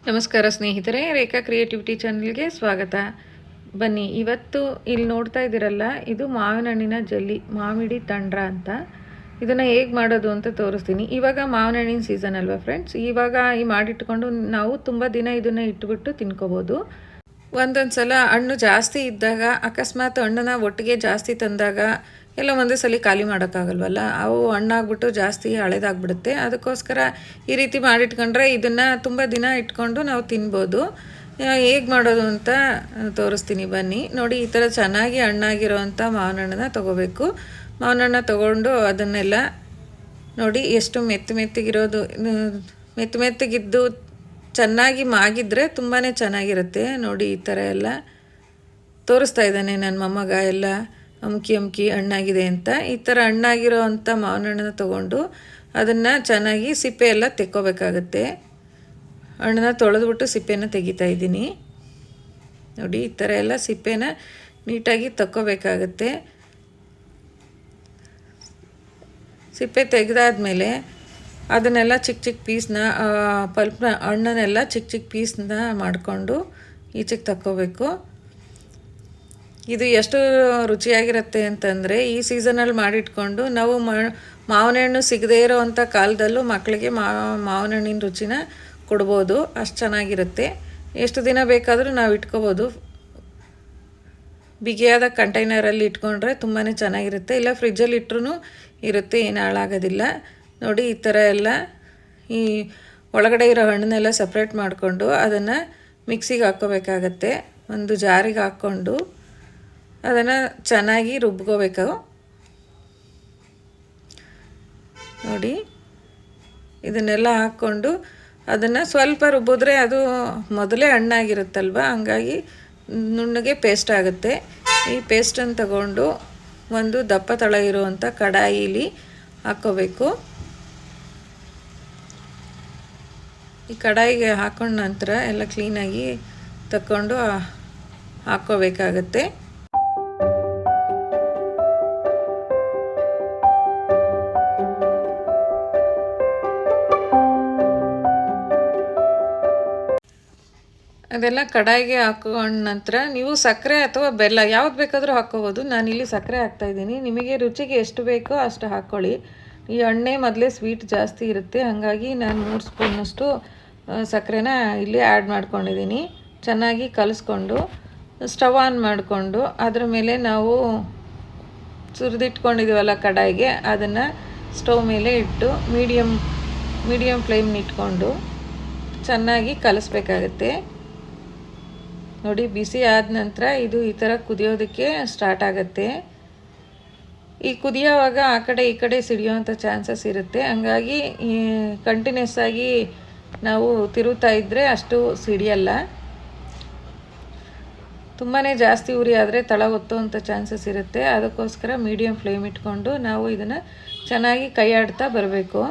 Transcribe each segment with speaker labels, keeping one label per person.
Speaker 1: ನಮಸ್ಕಾರ ಸ್ನೇಹಿತರೆ, ರೇಖಾ ಕ್ರಿಯೇಟಿವಿಟಿ ಚಾನಲ್ಗೆ ಸ್ವಾಗತ. ಬನ್ನಿ, ಇವತ್ತು ಇಲ್ಲಿ ನೋಡ್ತಾ ಇದ್ದೀರಲ್ಲ, ಇದು ಮಾವಿನ ಹಣ್ಣಿನ ಜಲ್ಲಿ, ಮಾಮಿಡಿ ತಂಡ್ರ ಅಂತ. ಇದನ್ನು ಹೇಗೆ ಮಾಡೋದು ಅಂತ ತೋರಿಸ್ತೀನಿ. ಇವಾಗ ಮಾವಿನ ಹಣ್ಣಿನ ಸೀಸನ್ ಅಲ್ವಾ ಫ್ರೆಂಡ್ಸ್, ಇವಾಗ ಮಾಡಿಟ್ಕೊಂಡು ನಾವು ತುಂಬ ದಿನ ಇದನ್ನು ಇಟ್ಬಿಟ್ಟು ತಿನ್ಕೋಬೋದು. ಒಂದೊಂದು ಸಲ ಹಣ್ಣು ಜಾಸ್ತಿ ಇದ್ದಾಗ, ಅಕಸ್ಮಾತ್ ಹಣ್ಣನ್ನ ಒಟ್ಟಿಗೆ ಜಾಸ್ತಿ ತಂದಾಗ ಎಲ್ಲ ಒಂದೇ ಸಲ ಖಾಲಿ ಮಾಡೋಕ್ಕಾಗಲ್ವಲ್ಲ, ಅವು ಹಣ್ಣಾಗ್ಬಿಟ್ಟು ಜಾಸ್ತಿ ಹಳೇದಾಗ್ಬಿಡುತ್ತೆ. ಅದಕ್ಕೋಸ್ಕರ ಈ ರೀತಿ ಮಾಡಿಟ್ಕೊಂಡ್ರೆ ಇದನ್ನು ತುಂಬ ದಿನ ಇಟ್ಕೊಂಡು ನಾವು ತಿನ್ಬೋದು. ಹೇಗೆ ಮಾಡೋದು ಅಂತ ತೋರಿಸ್ತೀನಿ ಬನ್ನಿ. ನೋಡಿ, ಈ ಥರ ಚೆನ್ನಾಗಿ ಹಣ್ಣಾಗಿರೋವಂಥ ಮಾವಿನ ಹಣ್ಣನ್ನ ತೊಗೋಬೇಕು. ಮಾವಿನ ಹಣ್ಣು ತೊಗೊಂಡು ಅದನ್ನೆಲ್ಲ ನೋಡಿ ಎಷ್ಟು ಮೆತ್ತಗಿರೋದು, ಮೆತ್ತಗಿದ್ದು ಚೆನ್ನಾಗಿ ಮಾಗಿದ್ರೆ ತುಂಬಾ ಚೆನ್ನಾಗಿರುತ್ತೆ. ನೋಡಿ, ಈ ಥರ ಎಲ್ಲ ತೋರಿಸ್ತಾ ಇದ್ದಾನೆ ನನ್ನ ಮೊಮ್ಮಗ, ಎಲ್ಲ ಅಮ್ಕಿ ಹಣ್ಣಾಗಿದೆ ಅಂತ. ಈ ಥರ ಹಣ್ಣಾಗಿರೋ ಅಂಥ ಮಾವಿನ ಹಣ್ಣನ್ನು ತೊಗೊಂಡು ಅದನ್ನು ಚೆನ್ನಾಗಿ ಸಿಪ್ಪೆ ಎಲ್ಲ ತೆಕ್ಕೋಬೇಕಾಗತ್ತೆ. ಹಣ್ಣನ್ನ ತೊಳೆದ್ಬಿಟ್ಟು ಸಿಪ್ಪೆನ ತೆಗಿತಾ ಇದ್ದೀನಿ. ನೋಡಿ, ಈ ಥರ ಎಲ್ಲ ಸಿಪ್ಪೆನ ನೀಟಾಗಿ ತಕ್ಕೋಬೇಕಾಗತ್ತೆ. ಸಿಪ್ಪೆ ತೆಗೆದಾದ್ಮೇಲೆ ಅದನ್ನೆಲ್ಲ ಚಿಕ್ಕ ಪೀಸ್ನ, ಪಲ್ಪ್ನ, ಹಣ್ಣನ್ನೆಲ್ಲ ಚಿಕ್ಕ ಪೀಸ್ನ ಮಾಡಿಕೊಂಡು ಈಚೆಗೆ ತಕ್ಕೋಬೇಕು. ಇದು ಎಷ್ಟು ರುಚಿಯಾಗಿರುತ್ತೆ ಅಂತಂದರೆ, ಈ ಸೀಸನಲ್ಲಿ ಮಾಡಿಟ್ಕೊಂಡು ನಾವು ಮಾವಿನ ಹಣ್ಣು ಸಿಗದೇ ಇರೋವಂಥ ಕಾಲದಲ್ಲೂ ಮಕ್ಕಳಿಗೆ ಮಾವಿನ ಹಣ್ಣಿನ ರುಚಿನ ಕೊಡ್ಬೋದು. ಅಷ್ಟು ಚೆನ್ನಾಗಿರುತ್ತೆ. ಎಷ್ಟು ದಿನ ಬೇಕಾದರೂ ನಾವು ಇಟ್ಕೋಬೋದು. ಬಿಗಿಯಾದ ಕಂಟೈನರಲ್ಲಿ ಇಟ್ಕೊಂಡ್ರೆ ತುಂಬಾ ಚೆನ್ನಾಗಿರುತ್ತೆ. ಇಲ್ಲ ಫ್ರಿಜ್ಜಲ್ಲಿ ಇಟ್ಟರೂ ಇರುತ್ತೆ, ಏನು ಹಾಳಾಗೋದಿಲ್ಲ. ನೋಡಿ, ಈ ಥರ ಎಲ್ಲ ಈ ಒಳಗಡೆ ಇರೋ ಹಣ್ಣನ್ನೆಲ್ಲ ಸಪ್ರೇಟ್ ಮಾಡಿಕೊಂಡು ಅದನ್ನು ಮಿಕ್ಸಿಗೆ ಹಾಕ್ಕೋಬೇಕಾಗತ್ತೆ. ಒಂದು ಜಾರಿಗೆ ಹಾಕ್ಕೊಂಡು ಅದನ್ನು ಚೆನ್ನಾಗಿ ರುಬ್ಕೋಬೇಕು. ನೋಡಿ, ಇದನ್ನೆಲ್ಲ ಹಾಕ್ಕೊಂಡು ಅದನ್ನು ಸ್ವಲ್ಪ ರುಬ್ಬಿದ್ರೆ ಅದು ಮೊದಲೇ ಹಣ್ಣಾಗಿರುತ್ತಲ್ವ, ಹಂಗಾಗಿ ನುಣ್ಣಗೆ ಪೇಸ್ಟ್ ಆಗುತ್ತೆ. ಈ ಪೇಸ್ಟನ್ನು ತಗೊಂಡು ಒಂದು ದಪ್ಪ ತಳ ಇರುವಂಥ ಕಡಾಯಿಲಿ ಹಾಕ್ಕೋಬೇಕು. ಈ ಕಡಾಯಿಗೆ ಹಾಕೊಂಡ ನಂತರ ಎಲ್ಲ ಕ್ಲೀನಾಗಿ ತಗೊಂಡು ಹಾಕ್ಕೋಬೇಕಾಗತ್ತೆ. ಅದೆಲ್ಲ ಕಡಾಯಿಗೆ ಹಾಕೊಂಡ ನಂತರ ನೀವು ಸಕ್ಕರೆ ಅಥವಾ ಬೆಲ್ಲ ಯಾವ್ದು ಬೇಕಾದರೂ ಹಾಕ್ಕೋಬೋದು. ನಾನಿಲ್ಲಿ ಸಕ್ಕರೆ ಹಾಕ್ತಾಯಿದ್ದೀನಿ. ನಿಮಗೆ ರುಚಿಗೆ ಎಷ್ಟು ಬೇಕೋ ಅಷ್ಟು ಹಾಕ್ಕೊಳ್ಳಿ. ಈ ಎಣ್ಣೆ ಮೊದಲೇ ಸ್ವೀಟ್ ಜಾಸ್ತಿ ಇರುತ್ತೆ, ಹಾಗಾಗಿ ನಾನು 3 ಸ್ಪೂನಷ್ಟು ಸಕ್ಕರೆನ ಇಲ್ಲಿ ಆ್ಯಡ್ ಮಾಡ್ಕೊಂಡಿದ್ದೀನಿ. ಚೆನ್ನಾಗಿ ಕಲಿಸ್ಕೊಂಡು ಸ್ಟವ್ ಆನ್ ಮಾಡಿಕೊಂಡು ಅದ್ರ ಮೇಲೆ ನಾವು ಸುರಿದಿಟ್ಕೊಂಡಿದ್ದೀವಲ್ಲ ಕಡಾಯಿಗೆ, ಅದನ್ನು ಸ್ಟವ್ ಮೇಲೆ ಇಟ್ಟು ಮೀಡಿಯಮ್ ಫ್ಲೇಮ್ನ ಇಟ್ಕೊಂಡು ಚೆನ್ನಾಗಿ ಕಲಿಸ್ಬೇಕಾಗತ್ತೆ. ನೋಡಿ, ಬಿಸಿ ಆದ ನಂತರ ಇದು ಈ ಥರ ಕುದಿಯೋದಕ್ಕೆ ಸ್ಟಾರ್ಟ್ ಆಗುತ್ತೆ. ಈ ಕುದಿಯೋವಾಗ ಆ ಕಡೆ ಈ ಕಡೆ ಸಿಡಿಯೋವಂಥ ಚಾನ್ಸಸ್ ಇರುತ್ತೆ, ಹಂಗಾಗಿ ಕಂಟಿನ್ಯೂಸ್ ಆಗಿ ನಾವು ತಿರುತ್ತಾ ಇದ್ದರೆ ಅಷ್ಟು ಸಿಡಿಯಲ್ಲ. ತುಂಬಾ ಜಾಸ್ತಿ ಉರಿ ಆದರೆ ತಳ ಒತ್ತುವಂಥ ಚಾನ್ಸಸ್ ಇರುತ್ತೆ. ಅದಕ್ಕೋಸ್ಕರ ಮೀಡಿಯಮ್ ಫ್ಲೇಮ್ ಇಟ್ಕೊಂಡು ನಾವು ಇದನ್ನು ಚೆನ್ನಾಗಿ ಕೈ ಆಡ್ತಾ ಬರಬೇಕು.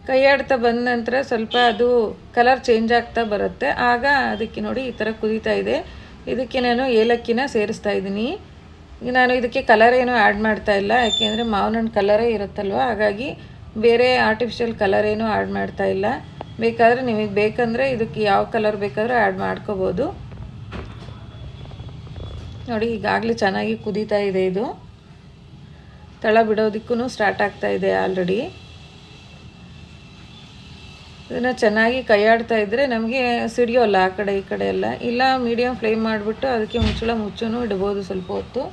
Speaker 1: ಕೈ ಆಡ್ತಾ ಬಂದ ನಂತರ ಸ್ವಲ್ಪ ಅದು ಕಲರ್ ಚೇಂಜ್ ಆಗ್ತಾ ಬರುತ್ತೆ. ಆಗ ಅದಕ್ಕೆ ನೋಡಿ ಈ ಥರ ಕುದೀತಾ ಇದೆ. ಇದಕ್ಕೆ ನಾನು ಏಲಕ್ಕಿನ ಸೇರಿಸ್ತಾ ಇದ್ದೀನಿ. ನಾನು ಇದಕ್ಕೆ ಕಲರ್ ಏನೂ ಆ್ಯಡ್ ಮಾಡ್ತಾ ಇಲ್ಲ, ಯಾಕೆಂದರೆ ಮಾವಿನ ಹಣ್ಣು ಕಲರೇ ಇರುತ್ತಲ್ವ, ಹಾಗಾಗಿ ಬೇರೆ ಆರ್ಟಿಫಿಷಿಯಲ್ ಕಲರ್ ಏನೂ ಆ್ಯಡ್ ಮಾಡ್ತಾ ಇಲ್ಲ. ಬೇಕಾದರೆ ನಿಮಗೆ ಬೇಕಂದರೆ ಇದಕ್ಕೆ ಯಾವ ಕಲರ್ ಬೇಕಾದರೂ ಆ್ಯಡ್ ಮಾಡ್ಕೋಬೋದು. ನೋಡಿ, ಈಗಾಗಲೇ ಚೆನ್ನಾಗಿ ಕುದೀತಾ ಇದೆ. ಇದು ತಳ ಬಿಡೋದಕ್ಕೂ ಸ್ಟಾರ್ಟ್ ಆಗ್ತಾ ಇದೆ ಆಲ್ರೆಡಿ. ಇದನ್ನು ಚೆನ್ನಾಗಿ ಕೈ ಆಡ್ತಾ ಇದ್ದರೆ ನಮಗೆ ಸಿಡಿಯೋಲ್ಲ ಆ ಕಡೆ ಈ ಕಡೆ ಎಲ್ಲ. ಇಲ್ಲ, ಮೀಡಿಯಮ್ ಫ್ಲೇಮ್ ಮಾಡಿಬಿಟ್ಟು ಅದಕ್ಕೆ ಮುಚ್ಚೂ ಇಡ್ಬೋದು ಸ್ವಲ್ಪ ಹೊತ್ತು.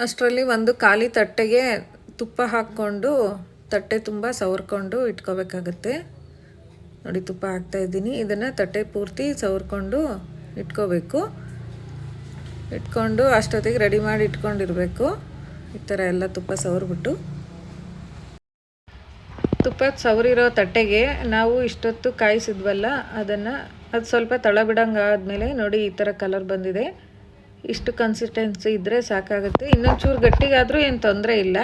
Speaker 1: ಅಷ್ಟರಲ್ಲಿ ಒಂದು ಖಾಲಿ ತಟ್ಟೆಗೆ ತುಪ್ಪ ಹಾಕ್ಕೊಂಡು ತಟ್ಟೆ ತುಂಬ ಸವರ್ಕೊಂಡು ಇಟ್ಕೋಬೇಕಾಗತ್ತೆ. ನೋಡಿ ತುಪ್ಪ ಹಾಕ್ತಾಯಿದ್ದೀನಿ. ಇದನ್ನು ತಟ್ಟೆ ಪೂರ್ತಿ ಸವರ್ಕೊಂಡು ಇಟ್ಕೋಬೇಕು. ಇಟ್ಕೊಂಡು ಅಷ್ಟೊತ್ತಿಗೆ ರೆಡಿ ಮಾಡಿ ಇಟ್ಕೊಂಡಿರಬೇಕು. ಈ ಥರ ಎಲ್ಲ ತುಪ್ಪ ಸವರ್ಬಿಟ್ಟು ತುಪ್ಪ ಸವರಿರೋ ತಟ್ಟೆಗೆ ನಾವು ಇಷ್ಟೊತ್ತು ಕಾಯಿಸಿದ್ವಲ್ಲ ಅದು ಸ್ವಲ್ಪ ತಳ ಬಿಡಂಗೆ ಆದಮೇಲೆ ನೋಡಿ ಈ ಥರ ಕಲರ್ ಬಂದಿದೆ. ಇಷ್ಟು ಕನ್ಸಿಸ್ಟೆನ್ಸಿ ಇದ್ದರೆ ಸಾಕಾಗುತ್ತೆ. ಇನ್ನೊಂದು ಚೂರು ಗಟ್ಟಿಗಾದರೂ ಏನು ತೊಂದರೆ ಇಲ್ಲ.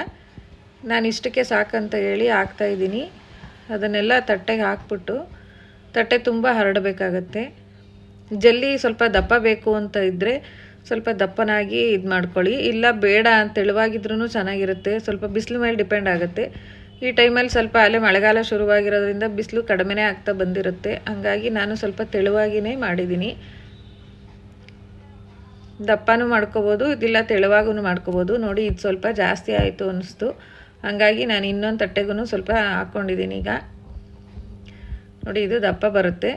Speaker 1: ನಾನು ಇಷ್ಟಕ್ಕೆ ಸಾಕಂತ ಹೇಳಿ ಹಾಕ್ತಾಯಿದ್ದೀನಿ. ಅದನ್ನೆಲ್ಲ ತಟ್ಟೆಗೆ ಹಾಕ್ಬಿಟ್ಟು ತಟ್ಟೆ ತುಂಬ ಹರಡಬೇಕಾಗತ್ತೆ. ಜಲ್ಲಿ ಸ್ವಲ್ಪ ದಪ್ಪ ಬೇಕು ಅಂತ ಇದ್ದರೆ ಸ್ವಲ್ಪ ದಪ್ಪನಾಗಿ ಇದು ಮಾಡ್ಕೊಳ್ಳಿ. ಇಲ್ಲ ಬೇಡ ಅಂತ ತೆಳುವಾಗಿದ್ರೂ ಚೆನ್ನಾಗಿರುತ್ತೆ. ಸ್ವಲ್ಪ ಬಿಸಿಲು ಮೇಲೆ ಡಿಪೆಂಡ್ ಆಗುತ್ತೆ. ಈ ಟೈಮಲ್ಲಿ ಸ್ವಲ್ಪ ಅಲ್ಲೇ ಮಳೆಗಾಲ ಶುರುವಾಗಿರೋದ್ರಿಂದ ಬಿಸಿಲು ಕಡಿಮೆನೇ ಆಗ್ತಾ ಬಂದಿರುತ್ತೆ. ಹಾಗಾಗಿ ನಾನು ಸ್ವಲ್ಪ ತೆಳುವಾಗಿಯೇ ಮಾಡಿದ್ದೀನಿ. ದಪ್ಪನೂ ಮಾಡ್ಕೋಬೋದು, ಇದಿಲ್ಲ ತೆಳುವಾಗೂ ಮಾಡ್ಕೋಬೋದು. ನೋಡಿ ಇದು ಸ್ವಲ್ಪ ಜಾಸ್ತಿ ಆಯಿತು ಅನ್ನಿಸ್ತು. ಹಾಗಾಗಿ ನಾನು ಇನ್ನೊಂದು ತಟ್ಟೆಗೂ ಸ್ವಲ್ಪ ಹಾಕ್ಕೊಂಡಿದ್ದೀನಿ. ಈಗ ನೋಡಿ ಇದು ದಪ್ಪ ಬರುತ್ತೆ.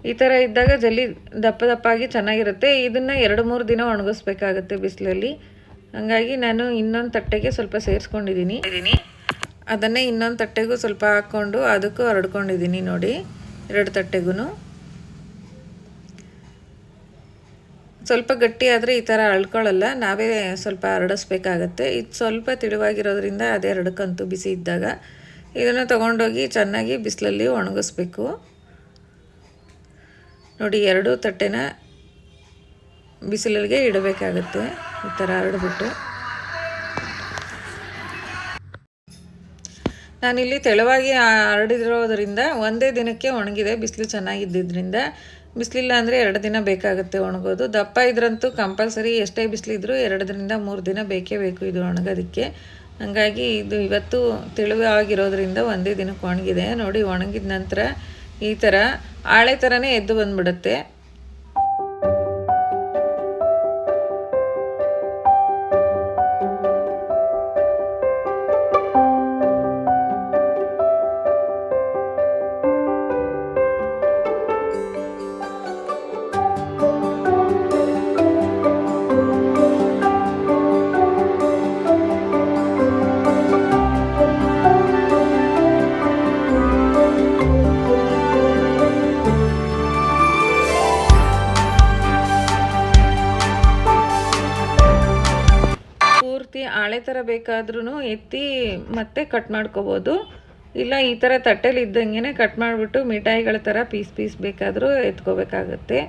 Speaker 1: ಈ ಥರ ಇದ್ದಾಗ ಜಲ್ಲಿ ದಪ್ಪಾಗಿ ಚೆನ್ನಾಗಿರುತ್ತೆ. ಇದನ್ನು 2-3 ದಿನ ಒಣಗಿಸ್ಬೇಕಾಗತ್ತೆ ಬಿಸಿಲಲ್ಲಿ. ಹಾಗಾಗಿ ನಾನು ಇನ್ನೊಂದು ತಟ್ಟೆಗೆ ಸ್ವಲ್ಪ ಸೇರಿಸ್ಕೊಂಡಿದ್ದೀನಿ. ಅದನ್ನೇ ಇನ್ನೊಂದು ತಟ್ಟೆಗೂ ಸ್ವಲ್ಪ ಹಾಕ್ಕೊಂಡು ಅದಕ್ಕೂ ಹರಡ್ಕೊಂಡಿದ್ದೀನಿ. ನೋಡಿ 2 ತಟ್ಟೆಗೂ ಸ್ವಲ್ಪ ಗಟ್ಟಿ ಆದರೆ ಈ ಥರ ಅಳ್ಕೊಳ್ಳಲ್ಲ, ನಾವೇ ಸ್ವಲ್ಪ ಹರಡಿಸ್ಬೇಕಾಗತ್ತೆ. ಇದು ಸ್ವಲ್ಪ ತಿಳಿವಾಗಿರೋದ್ರಿಂದ ಅದೇ ಹರಡ್ಕಂತು ಬಿಸಿ ಇದ್ದಾಗ. ಇದನ್ನು ತೊಗೊಂಡೋಗಿ ಚೆನ್ನಾಗಿ ಬಿಸಿಲಲ್ಲಿ ಒಣಗಿಸ್ಬೇಕು. ನೋಡಿ 2 ತಟ್ಟೆನ ಬಿಸಿಲಿಗೆ ಇಡಬೇಕಾಗತ್ತೆ. ಈ ಥರ ಹರಡ್ಬಿಟ್ಟು ನಾನಿಲ್ಲಿ ತೆಳುವಾಗಿ ಹರಡಿರೋದ್ರಿಂದ ಒಂದೇ ದಿನಕ್ಕೆ ಒಣಗಿದೆ. ಬಿಸಿಲು ಚೆನ್ನಾಗಿದ್ದರಿಂದ. ಬಿಸಿಲಿಲ್ಲ ಅಂದರೆ 2 ದಿನ ಬೇಕಾಗುತ್ತೆ ಒಣಗೋದು. ದಪ್ಪ ಇದ್ರಂತೂ ಕಂಪಲ್ಸರಿ ಎಷ್ಟೇ ಬಿಸಿಲಿದ್ರೂ 2ರಿಂದ 3 ದಿನ ಬೇಕೇ ಬೇಕು ಇದು ಒಣಗೋದಕ್ಕೆ. ಹಾಗಾಗಿ ಇದು ಇವತ್ತು ತೆಳುವಾಗಿರೋದ್ರಿಂದ ಒಂದೇ ದಿನಕ್ಕೆ ಒಣಗಿದೆ. ನೋಡಿ ಒಣಗಿದ ನಂತರ ಈ ಥರ ಆಳೆ ಥರನೇ ಎದ್ದು ಬಂದುಬಿಡುತ್ತೆ. ಆಳೆ ಥರ ಬೇಕಾದ್ರೂ ಎತ್ತಿ ಮತ್ತೆ ಕಟ್ ಮಾಡ್ಕೋಬೋದು. ಇಲ್ಲ ಈ ಥರ ತಟ್ಟೆಲಿ ಇದ್ದಂಗೆ ಕಟ್ ಮಾಡಿಬಿಟ್ಟು ಮಿಠಾಯಿಗಳ ಥರ ಪೀಸ್ ಬೇಕಾದರೂ ಎತ್ಕೋಬೇಕಾಗತ್ತೆ.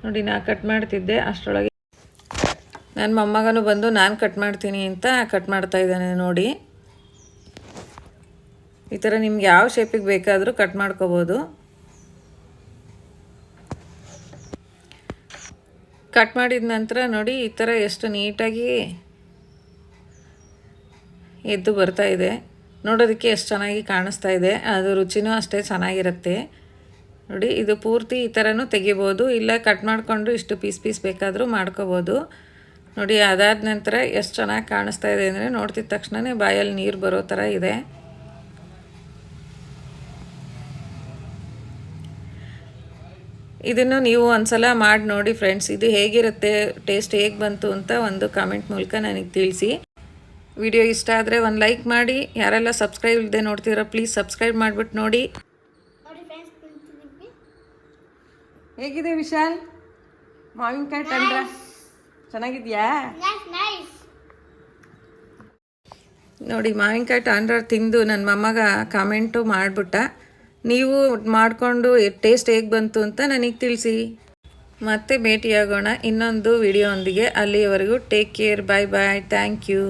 Speaker 1: ನೋಡಿ ನಾ ಕಟ್ ಮಾಡ್ತಿದ್ದೆ, ಅಷ್ಟರೊಳಗೆ ನನ್ನ ಮೊಮ್ಮಗನೂ ಬಂದು ನಾನು ಕಟ್ ಮಾಡ್ತೀನಿ ಅಂತ ಕಟ್ ಮಾಡ್ತಾ ಇದ್ದಾನೆ. ನೋಡಿ ಈ ಥರ ನಿಮ್ಗೆ ಯಾವ ಶೇಪಿಗೆ ಬೇಕಾದರೂ ಕಟ್ ಮಾಡ್ಕೋಬೋದು. ಕಟ್ ಮಾಡಿದ ನಂತರ ನೋಡಿ ಈ ಥರ ಎಷ್ಟು ನೀಟಾಗಿ ಎದ್ದು ಬರ್ತಾ ಇದೆ. ನೋಡೋದಕ್ಕೆ ಎಷ್ಟು ಚೆನ್ನಾಗಿ ಕಾಣಿಸ್ತಾ ಇದೆ. ಅದು ರುಚಿನೂ ಅಷ್ಟೇ ಚೆನ್ನಾಗಿರುತ್ತೆ. ನೋಡಿ ಇದು ಪೂರ್ತಿ ಈ ಥರನೂ ತೆಗಿಬೋದು. ಇಲ್ಲ ಕಟ್ ಮಾಡಿಕೊಂಡು ಇಷ್ಟು ಪೀಸ್ ಬೇಕಾದರೂ ಮಾಡ್ಕೋಬೋದು. ನೋಡಿ ಅದಾದ ನಂತರ ಎಷ್ಟು ಚೆನ್ನಾಗಿ ಕಾಣಿಸ್ತಾ ಇದೆ ಅಂದರೆ ನೋಡ್ತಿದ್ದ ತಕ್ಷಣವೇ ಬಾಯಲ್ಲಿ ನೀರು ಬರೋ ಥರ ಇದೆ. ಇದನ್ನು ನೀವು ಒಂದ್ಸಲ ಮಾಡಿ ನೋಡಿ ಫ್ರೆಂಡ್ಸ್. ಇದು ಹೇಗಿರುತ್ತೆ, ಟೇಸ್ಟ್ ಹೇಗೆ ಬಂತು ಅಂತ ಒಂದು ಕಾಮೆಂಟ್ ಮೂಲಕ ನನಗೆ ತಿಳಿಸಿ. ವಿಡಿಯೋ ಇಷ್ಟ ಆದರೆ ಒಂದು ಲೈಕ್ ಮಾಡಿ. ಯಾರೆಲ್ಲ ಸಬ್ಸ್ಕ್ರೈಬ್ ಇಲ್ಲದೆ ನೋಡ್ತೀರೋ ಪ್ಲೀಸ್ ಸಬ್ಸ್ಕ್ರೈಬ್ ಮಾಡಿಬಿಟ್ಟು ನೋಡಿ. ಹೇಗಿದೆ ವಿಶಾಲ್ ಮಾವಿನಕಾಯಿ ತಂದ್ರ? ಚೆನ್ನಾಗಿದೆಯಾ? ನೋಡಿ ಮಾವಿನಕಾಯಿ ತಾಂಡ್ರ ತಿಂದು ನನ್ನ ಮೊಮ್ಮಗ ಕಾಮೆಂಟು ಮಾಡಿಬಿಟ್ಟ. ನೀವು ಮಾಡಿಕೊಂಡು ಟೇಸ್ಟ್ ಹೇಗೆ ಬಂತು ಅಂತ ನನಗೆ ತಿಳಿಸಿ. ಮತ್ತೆ ಭೇಟಿಯಾಗೋಣ ಇನ್ನೊಂದು ವಿಡಿಯೋ ಒಂದಿಗೆ. ಅಲ್ಲಿಯವರೆಗೂ take care. Bye bye. Thank you.